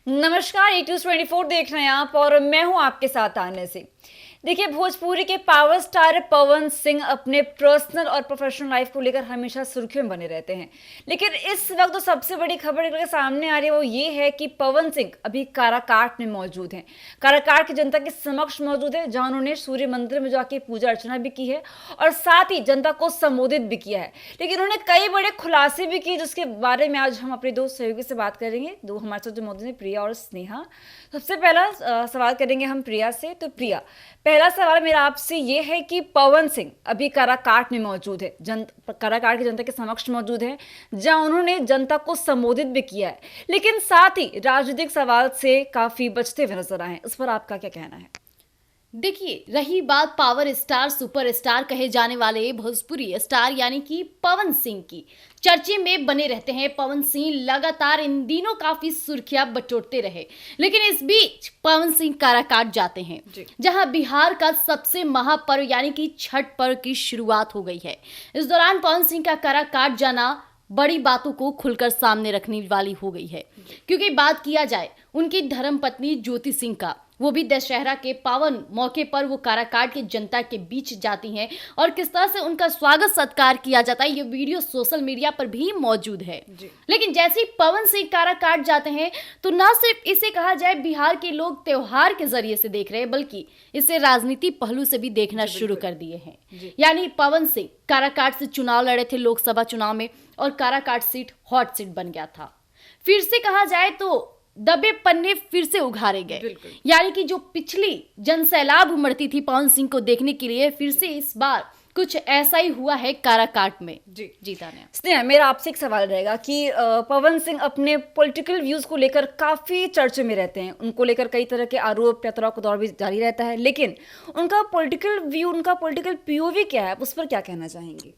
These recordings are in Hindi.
नमस्कार, E24 देख रहे हैं आप और मैं हूं आपके साथ आने से। देखिए, भोजपुरी के पावर स्टार पवन सिंह अपने पर्सनल और प्रोफेशनल लाइफ को लेकर हमेशा सुर्खियों में बने रहते हैं। लेकिन इस वक्त तो सबसे बड़ी खबर निकल के सामने आ रही है, वो ये है कि पवन सिंह अभी काराकाट में मौजूद हैं। काराकाट की जनता के समक्ष मौजूद है, जहां उन्होंने सूर्य मंदिर में जाके पूजा अर्चना भी की है और साथ ही जनता को संबोधित भी किया है। लेकिन उन्होंने कई बड़े खुलासे भी किए, जिसके बारे में आज हम अपने दो सहयोगी से बात करेंगे। दो हमारे साथ जो मौजूद हैं, प्रिया और स्नेहा। सबसे पहला सवाल करेंगे हम प्रिया से। तो प्रिया, पहला सवाल मेरा आपसे ये है कि पवन सिंह अभी काराकाट में मौजूद है, काराकाट की जनता के समक्ष मौजूद है, जहां उन्होंने जनता को संबोधित भी किया है, लेकिन साथ ही राजनीतिक सवाल से काफी बचते हुए नजर आए हैं। इस पर आपका क्या कहना है? देखिए, रही बात पावर स्टार सुपरस्टार कहे जाने वाले भोजपुरी स्टार यानी कि पवन सिंह की, चर्चे में बने रहते हैं। पवन सिंह लगातार इन दिनों काफी सुर्खियां बटोरते रहे, लेकिन इस बीच पवन सिंह काराकाट जाते हैं, जहां बिहार का सबसे महापर्व यानी कि छठ पर्व की शुरुआत हो गई है। इस दौरान पवन सिंह का काराकाट जाना बड़ी बातों को खुलकर सामने रखने वाली हो गई है, क्योंकि बात किया जाए उनकी धर्मपत्नी ज्योति सिंह का, वो भी दशहरा के पावन मौके पर वो काराकाट की जनता के बीच जाती हैं और किस तरह से उनका स्वागत सत्कार किया जाता है, ये वीडियो सोशल मीडिया पर भी मौजूद है। लेकिन जैसे ही पवन सिंह काराकाट जाते हैं तो ना सिर्फ इसे कहा जाए बिहार के लोग त्योहार के जरिए से देख रहे हैं, बल्कि इसे राजनीति पहलू से भी देखना शुरू कर दिए हैं। यानी पवन सिंह काराकाट से चुनाव लड़े थे लोकसभा चुनाव में, और काराकाट सीट हॉट सीट बन गया था। फिर से कहा जाए तो दबे पन्ने फिर से उघारे गए, यानी कि जो पिछली जनसैलाब उमड़ती थी पवन सिंह को देखने के लिए, फिर से इस बार कुछ ऐसा ही हुआ है काराकाट में। जी तान्या। स्नेहा, मेरा आपसे एक सवाल रहेगा कि पवन सिंह अपने पॉलिटिकल व्यूज को लेकर काफी चर्चे में रहते हैं। उनको लेकर कई तरह के आरोप प्रत्यारोप का दौर भी जारी रहता है, लेकिन उनका पॉलिटिकल व्यू, उनका पॉलिटिकल पीओवी क्या है, उस पर क्या कहना चाहेंगे?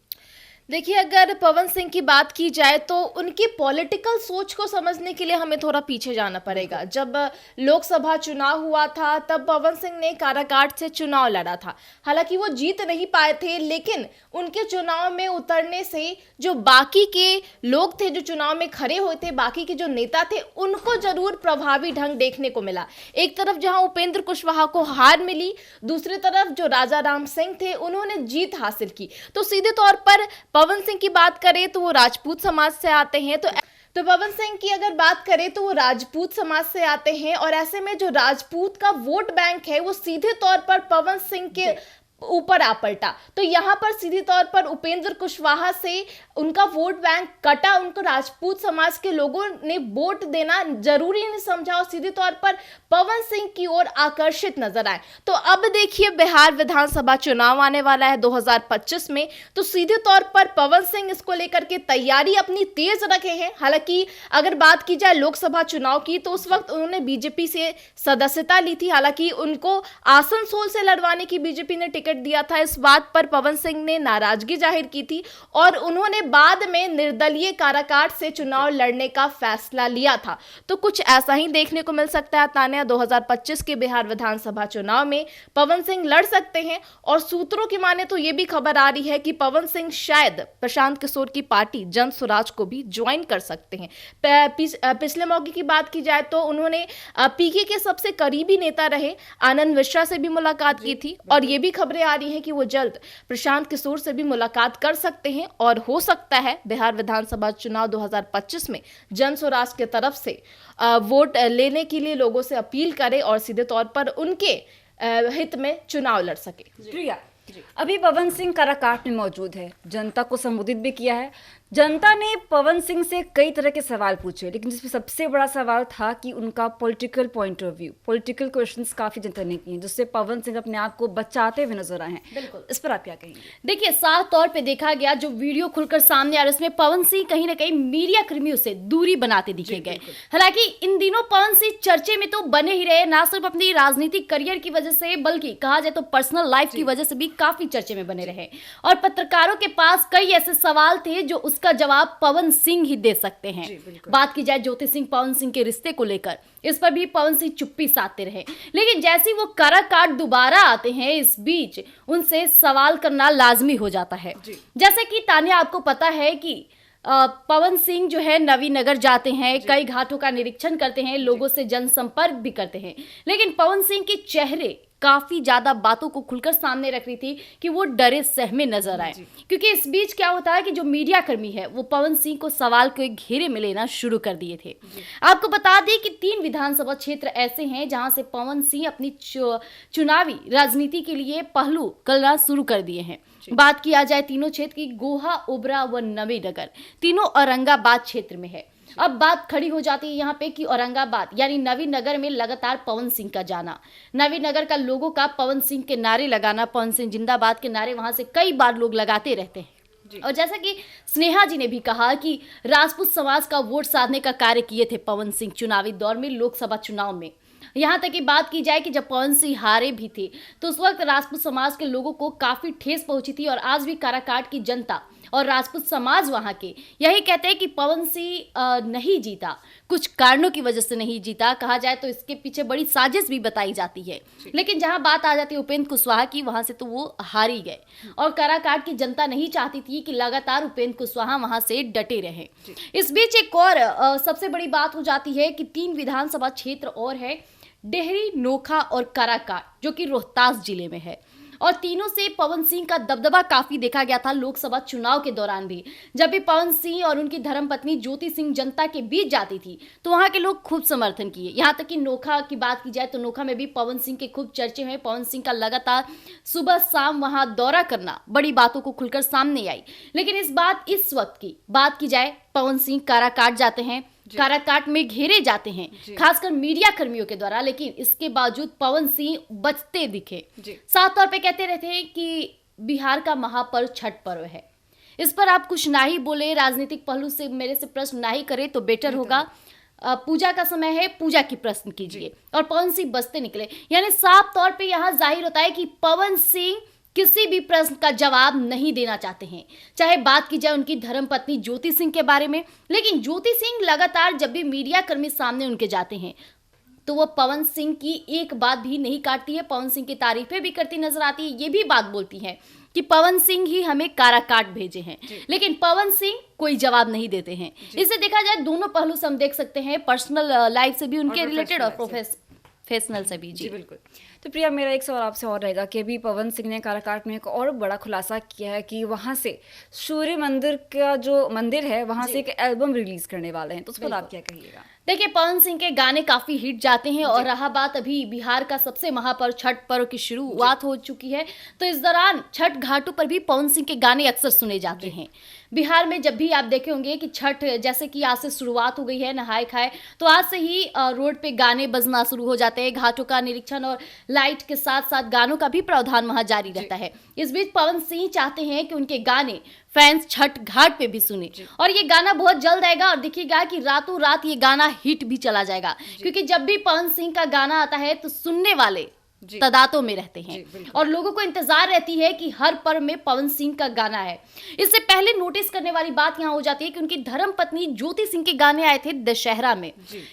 देखिए, अगर पवन सिंह की बात की जाए तो उनकी पॉलिटिकल सोच को समझने के लिए हमें थोड़ा पीछे जाना पड़ेगा। जब लोकसभा चुनाव हुआ था तब पवन सिंह ने काराकाट से चुनाव लड़ा था। हालांकि वो जीत नहीं पाए थे, लेकिन उनके चुनाव में उतरने से जो बाकी के लोग थे, जो चुनाव में खड़े हुए थे, बाकी के जो नेता थे, उनको जरूर प्रभावी ढंग देखने को मिला। एक तरफ जहां उपेंद्र कुशवाहा को हार मिली, दूसरी तरफ जो राजा राम सिंह थे उन्होंने जीत हासिल की। तो सीधे तौर पर पवन सिंह की बात करें तो वो राजपूत समाज से आते हैं, तो पवन सिंह की अगर बात करें तो वो राजपूत समाज से आते हैं, और ऐसे में जो राजपूत का वोट बैंक है वो सीधे तौर पर पवन सिंह के ऊपर आ पलटा। तो यहाँ पर सीधे तौर पर उपेंद्र कुशवाहा से उनका वोट बैंक कटा। उनको राजपूत समाज के लोगों ने वोट देना जरूरी नहीं समझा और सीधे तौर पर पवन सिंह की ओर आकर्षित नजर आए। तो अब देखिए, बिहार विधानसभा चुनाव आने वाला है 2025 में, तो सीधे तौर पर पवन सिंह इसको लेकर के तैयारी अपनी तेज रखे हैं। हालांकि अगर बात की जाए लोकसभा चुनाव की तो उस वक्त उन्होंने बीजेपी से सदस्यता ली थी। हालांकि उनको आसनसोल से लड़वाने की बीजेपी ने टिकट दिया था। इस बात पर पवन सिंह ने नाराजगी जाहिर की थी और उन्होंने बाद में निर्दलीय काराकाट से चुनाव लड़ने का फैसला लिया था। तो कुछ ऐसा ही देखने को मिल सकता है तान्या। 2025 के बिहार विधानसभा चुनाव में पवन सिंह लड़ सकते हैं, और सूत्रों की माने तो यह भी खबर आ रही है कि पवन सिंह शायद प्रशांत किशोर की पार्टी जन स्वराज को भी ज्वाइन कर सकते हैं। पिछले मौके की बात की जाए तो उन्होंने पीके के सबसे करीबी नेता रहे आनंद मिश्रा से भी मुलाकात की थी, और यह भी खबरें आ रही हैं कि वो जल्द प्रशांत किशोर से भी मुलाकात कर सकते हैं, और हो सकता है बिहार विधानसभा चुनाव 2025 में जन स्वराज के तरफ से वोट लेने के लिए लोगों से अपील करे और सीधे तौर पर उनके हित में चुनाव लड़ सके। प्रिया, अभी पवन सिंह काराकाट में मौजूद है, जनता को संबोधित भी किया है। जनता ने पवन सिंह से कई तरह के सवाल पूछे, लेकिन जिसमें सबसे बड़ा सवाल था कि उनका political point of view, political questions काफी जनता ने किए, जिससे पवन सिंह अपने आप को बचाते हुए नजर आए हैं। बिल्कुल, इस पर आप क्या कहेंगे? देखिए, साफ तौर पे देखा गया जो वीडियो खुलकर सामने आ रहा है उसमें पवन सिंह कहीं ना कहीं मीडिया कर्मियों से दूरी बनाते दिखे गए। हालांकि इन दिनों पवन सिंह चर्चे में तो बने ही रहे, ना सिर्फ अपनी राजनीतिक करियर की वजह से, बल्कि कहा जाए तो पर्सनल लाइफ की वजह से भी काफी चर्चे में बने रहे, और पत्रकारों के पास कई ऐसे सवाल थे जो उसका जवाब पवन सिंह ही दे सकते हैं। बात की जाए ज्योति सिंह पवन सिंह के रिश्ते को लेकर, इस पर भी पवन सिंह चुप्पी साधते रहे, लेकिन जैसे वो काराकाट दोबारा आते हैं, इस बीच उनसे सवाल करना लाजमी हो जाता है। जैसे कि तान्या, आपको पता है कि पवन सिंह जो है नवीनगर जाते हैं, कई घाटों का निरीक्षण करते हैं, लोगों से जनसंपर्क भी करते हैं, लेकिन पवन सिंह के चेहरे काफी ज्यादा बातों को खुलकर सामने रख रही थी कि वो डरे सहमे नजर आए। क्योंकि इस बीच क्या होता है कि जो मीडिया कर्मी है वो पवन सिंह को सवाल के घेरे में लेना शुरू कर दिए थे। आपको बता दें कि 3 विधानसभा क्षेत्र ऐसे हैं जहां से पवन सिंह अपनी चुनावी राजनीति के लिए पहलू करना शुरू कर दिए हैं। बात किया जाए तीनों क्षेत्र की, गोहा, ओबरा व नवीनगर, तीनों औरंगाबाद क्षेत्र में है। अब बात खड़ी हो जाती है यहाँ पे कि औरंगाबाद यानी नवीनगर में लगातार पवन सिंह का जाना, नवीनगर का लोगों का पवन सिंह के नारे लगाना, पवन सिंह जिंदाबाद के नारे वहां से कई बार लोग लगाते रहते हैं। और जैसा कि स्नेहा जी ने भी कहा कि राजपूत समाज का वोट साधने का कार्य किए थे पवन सिंह चुनावी दौर में, लोकसभा चुनाव में। यहाँ तक की बात की जाए कि जब पवन सिंह हारे भी थे तो उस वक्त राजपूत समाज के लोगों को काफी ठेस पहुंची थी। और आज भी काराकाट की जनता और राजपूत समाज वहां के यही कहते हैं कि पवन सिंह नहीं जीता, कुछ कारणों की वजह से नहीं जीता। कहा जाए तो इसके पीछे बड़ी साजिश भी बताई जाती है, लेकिन जहां बात आ जाती है उपेंद्र कुशवाहा की, वहां से तो वो हार ही गए। और काराकाट की जनता नहीं चाहती थी कि लगातार उपेंद्र कुशवाहा वहां से डटे रहे। इस बीच एक और सबसे बड़ी बात हो जाती है कि 3 विधानसभा क्षेत्र और है, डेहरी, नोखा और काराकाट, जो कि रोहतास जिले में है। और तीनों से पवन सिंह का दबदबा काफी देखा गया था लोकसभा चुनाव के दौरान भी। जब भी पवन सिंह और उनकी धर्मपत्नी ज्योति सिंह जनता के बीच जाती थी तो वहां के लोग खूब समर्थन किए। यहां तक कि नोखा की बात की जाए तो नोखा में भी पवन सिंह के खूब चर्चे हैं। पवन सिंह का लगातार सुबह शाम वहां दौरा करना बड़ी बातों को खुलकर सामने आई। लेकिन इस वक्त की बात की जाए, पवन सिंह काराकाट जाते हैं, काराकाट में घेरे जाते हैं खासकर मीडिया कर्मियों के द्वारा, लेकिन इसके बावजूद पवन सिंह बचते दिखे। साफ तौर पे कहते रहते हैं कि बिहार का महापर्व छठ पर्व है। इस पर आप कुछ ना ही बोले, राजनीतिक पहलू से मेरे से प्रश्न ना ही करे तो बेटर होगा। पूजा का समय है, पूजा की प्रश्न कीजिए। और पवन सिंह बचते निकले, यानी साफ तौर पे यहाँ जाहिर होता है कि पवन सिंह किसी भी प्रश्न का जवाब नहीं देना चाहते हैं, चाहे बात की जाए उनकी धर्मपत्नी ज्योति सिंह के बारे में। लेकिन ज्योति सिंह लगातार जब भी मीडिया कर्मी सामने उनके जाते हैं तो वो पवन सिंह की एक बात भी नहीं काटती है, पवन सिंह की तारीफें भी करती नजर आती है। ये भी बात बोलती है कि पवन सिंह ही हमें काराकाट भेजे हैं, लेकिन पवन सिंह कोई जवाब नहीं देते हैं। इसे देखा जाए दोनों पहलू से हम देख सकते हैं, पर्सनल लाइफ से भी उनके रिलेटेड और प्रोफेशनल से भी। जी बिल्कुल। तो प्रिया, मेरा एक सवाल आपसे और रहेगा कि अभी पवन सिंह ने काराकाट में एक और बड़ा खुलासा किया है कि वहाँ से सूर्य मंदिर का जो मंदिर है वहाँ से एक एल्बम रिलीज करने वाले हैं, तो उस पर आप क्या कहिएगा? देखिए, पवन सिंह के गाने काफी हिट जाते हैं और रहा बात अभी बिहार का सबसे महापर्व छठ पर्व की शुरुआत हो चुकी है, तो इस दौरान छठ घाटों पर भी पवन सिंह के गाने अक्सर सुने जाते हैं। बिहार में जब भी आप देखे होंगे कि छठ जैसे कि आज से शुरुआत हो गई है, नहाए खाए, तो आज से ही रोड पे गाने बजना शुरू हो जाते हैं। घाटों का निरीक्षण और लाइट के साथ साथ गानों का भी प्रावधान वहां जारी रहता है। इस बीच पवन सिंह चाहते हैं कि उनके गाने फैंस छठ घाट पे भी सुने, और ये गाना बहुत जल्द आएगा और देखिएगा कि रातों रात ये गाना हिट भी चला जाएगा। क्योंकि जब भी पवन सिंह का गाना आता है तो सुनने वाले तादादों में रहते हैं और लोगों को इंतजार रहती है कि हर पर्व में पवन सिंह का गाना है। इससे पहले नोटिस करने वाली बात यहाँ हो जाती है कि उनकी धर्मपत्नी ज्योति सिंह के गाने आए थे दशहरा में।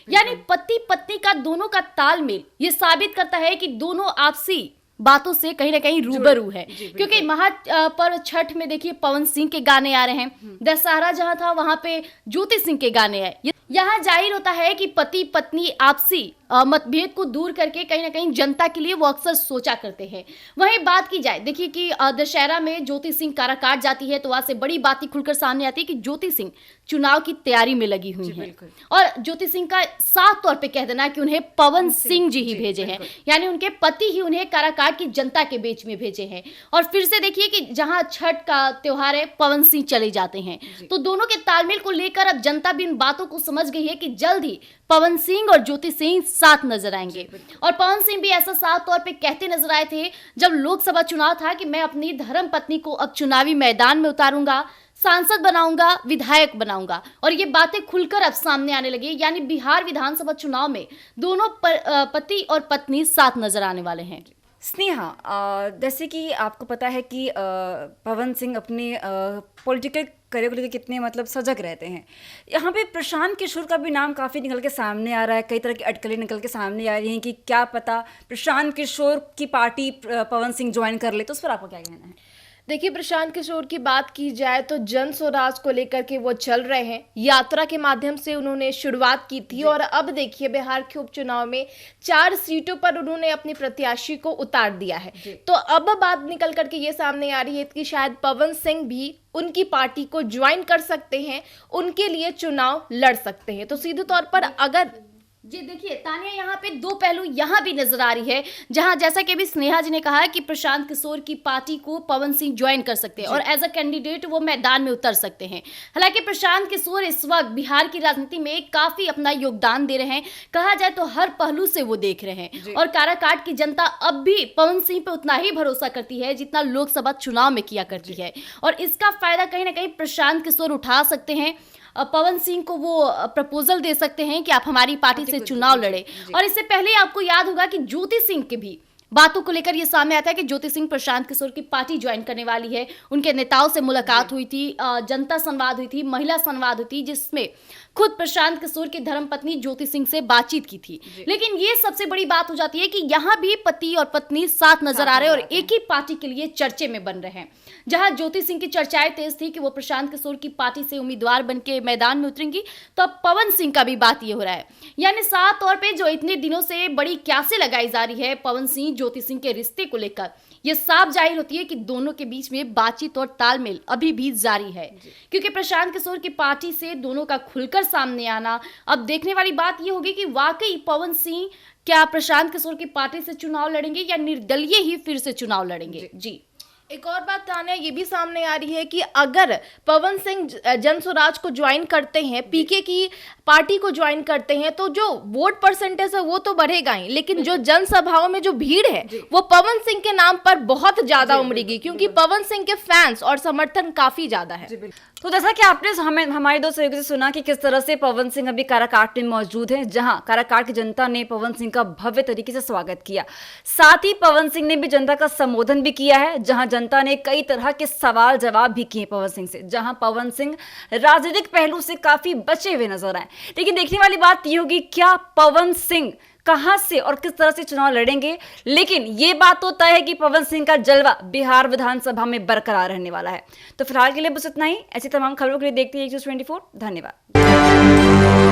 यानी पति पत्नी का दोनों का तालमेल ये साबित करता है कि दोनों आपसी बातों से कहीं ना कहीं रूबरू है। क्योंकि महापर्व छठ में देखिए पवन सिंह के गाने आ रहे हैं, दशहरा जहां था वहां पे ज्योति सिंह के गाने आए। यहाँ जाहिर होता है कि पति पत्नी आपसी मतभेद को दूर करके कहीं ना कहीं जनता के लिए वो अक्सर सोचा करते हैं। वहीं बात की जाए, देखिए कि दशहरा में ज्योति सिंह काराकाट जाती है तो वहां से बड़ी बातें खुलकर सामने आती है कि ज्योति सिंह चुनाव की तैयारी में लगी हुई है। और ज्योति सिंह का साफ तौर पे कह देना कि उन्हें पवन सिंह जी ही भेजे हैं, यानी उनके पति ही उन्हें काराकाट की जनता के बीच में भेजे हैं। और फिर से देखिए कि जहां छठ का त्योहार है पवन सिंह चले जाते हैं, तो दोनों के तालमेल को लेकर अब जनता भी इन बातों को समझ गई है कि जल्द ही पवन सिंह और ज्योति सिंह साथ नजर आएंगे। और पवन सिंह भी ऐसा साफ तौर पे कहते नजर आए थे जब लोकसभा चुनाव था कि मैं अपनी धर्म पत्नी को अब चुनावी मैदान में उतारूंगा, सांसद बनाऊंगा, विधायक बनाऊंगा। और ये बातें खुलकर अब सामने आने लगी, यानी बिहार विधानसभा चुनाव में दोनों पति और पत्नी साथ नजर आने वाले हैं। स्नेहा, जैसे कि आपको पता है कि पवन सिंह अपने पॉलिटिकल करियर को लेकर कितने मतलब सजग रहते हैं। यहाँ पे प्रशांत किशोर का भी नाम काफ़ी निकल के सामने आ रहा है, कई तरह की अटकलें निकल के सामने आ रही हैं कि क्या पता प्रशांत किशोर की पार्टी पवन सिंह ज्वाइन कर ले, तो उस पर आपका क्या कहना है? देखिए, प्रशांत किशोर की बात की जाए तो जन स्वराज को लेकर के वो चल रहे हैं। यात्रा के माध्यम से उन्होंने शुरुआत की थी और अब देखिए बिहार के उपचुनाव में 4 सीटों पर उन्होंने अपनी प्रत्याशी को उतार दिया है। तो अब बात निकल करके ये सामने आ रही है कि शायद पवन सिंह भी उनकी पार्टी को ज्वाइन कर सकते हैं, उनके लिए चुनाव लड़ सकते हैं। तो सीधे तौर पर अगर जी देखिए तानिया, यहाँ पे दो पहलू यहाँ भी नजर आ रही है, जहाँ जैसा कि अभी स्नेहा जी ने कहा है कि प्रशांत किशोर की पार्टी को पवन सिंह ज्वाइन कर सकते हैं और एज अ कैंडिडेट वो मैदान में उतर सकते हैं। हालांकि प्रशांत किशोर इस वक्त बिहार की राजनीति में काफी अपना योगदान दे रहे हैं, कहा जाए तो हर पहलू से वो देख रहे हैं और काराकाट की जनता अब भी पवन सिंह पे उतना ही भरोसा करती है जितना लोकसभा चुनाव में किया करती है और इसका फायदा कहीं ना कहीं प्रशांत किशोर उठा सकते हैं। पवन सिंह को वो प्रपोजल दे सकते हैं कि आप हमारी पार्टी से चुनाव लड़े। और इससे पहले आपको याद होगा कि ज्योति सिंह के भी बातों को लेकर ये सामने आता है कि ज्योति सिंह प्रशांत किशोर की पार्टी ज्वाइन करने वाली है। उनके नेताओं से मुलाकात हुई थी, जनता संवाद हुई थी, महिला संवाद हुई थी, जिसमें खुद प्रशांत किशोर की धर्मपत्नी ज्योति सिंह से बातचीत की थी। लेकिन ये सबसे बड़ी बात हो जाती है कि यहाँ भी पति और पत्नी साथ नजर आ रहे हैं और एक ही पार्टी के लिए चर्चे में बन रहे हैं। जहां ज्योति सिंह की चर्चाएं तेज थी कि वो प्रशांत किशोर की पार्टी से उम्मीदवार बन के मैदान में उतरेंगी, तो अब पवन सिंह का भी बात ये हो रहा है। यानी साफ तौर पर जो इतने दिनों से बड़ी क्यासे लगाई जा रही है पवन सिंह ज्योति सिंह के रिश्ते को लेकर, ये साफ जाहिर होती है कि दोनों के बीच में बातचीत और तालमेल अभी भी जारी है, क्योंकि प्रशांत किशोर की पार्टी से दोनों का खुलकर सामने आना। अब देखने वाली बात ये होगी कि वाकई पवन सिंह क्या प्रशांत किशोर की पार्टी से चुनाव लड़ेंगे या निर्दलीय ही फिर से चुनाव लड़ेंगे। जी एक और बात तान्या ये भी सामने आ रही है कि अगर पवन सिंह जन स्वराज को ज्वाइन करते हैं, पीके की पार्टी को ज्वाइन करते हैं, तो जो वोट परसेंटेज है वो तो बढ़ेगा ही, लेकिन जो जनसभाओं में जो भीड़ है वो पवन सिंह के नाम पर बहुत ज्यादा उमड़ेगी, क्योंकि पवन सिंह के फैंस और समर्थन काफी ज्यादा है। तो जैसा कि आपने हमारे दो सहयोगी से सुना कि किस तरह से पवन सिंह अभी काराकाट में मौजूद हैं, जहां काराकाट की जनता ने पवन सिंह का भव्य तरीके से स्वागत किया। साथ ही पवन सिंह ने भी जनता का संबोधन भी किया है, जहां जनता ने कई तरह के सवाल जवाब भी किए पवन सिंह से, जहां पवन सिंह राजनीतिक पहलू से काफी बचे हुए नजर आए। लेकिन देखने वाली बात यह होगी क्या पवन सिंह कहां से और किस तरह से चुनाव लड़ेंगे। लेकिन ये बात तो तय है कि पवन सिंह का जलवा बिहार विधानसभा में बरकरार रहने वाला है। तो फिलहाल के लिए बस इतना ही। ऐसी तमाम खबरों के लिए देखते हैं News 24। धन्यवाद।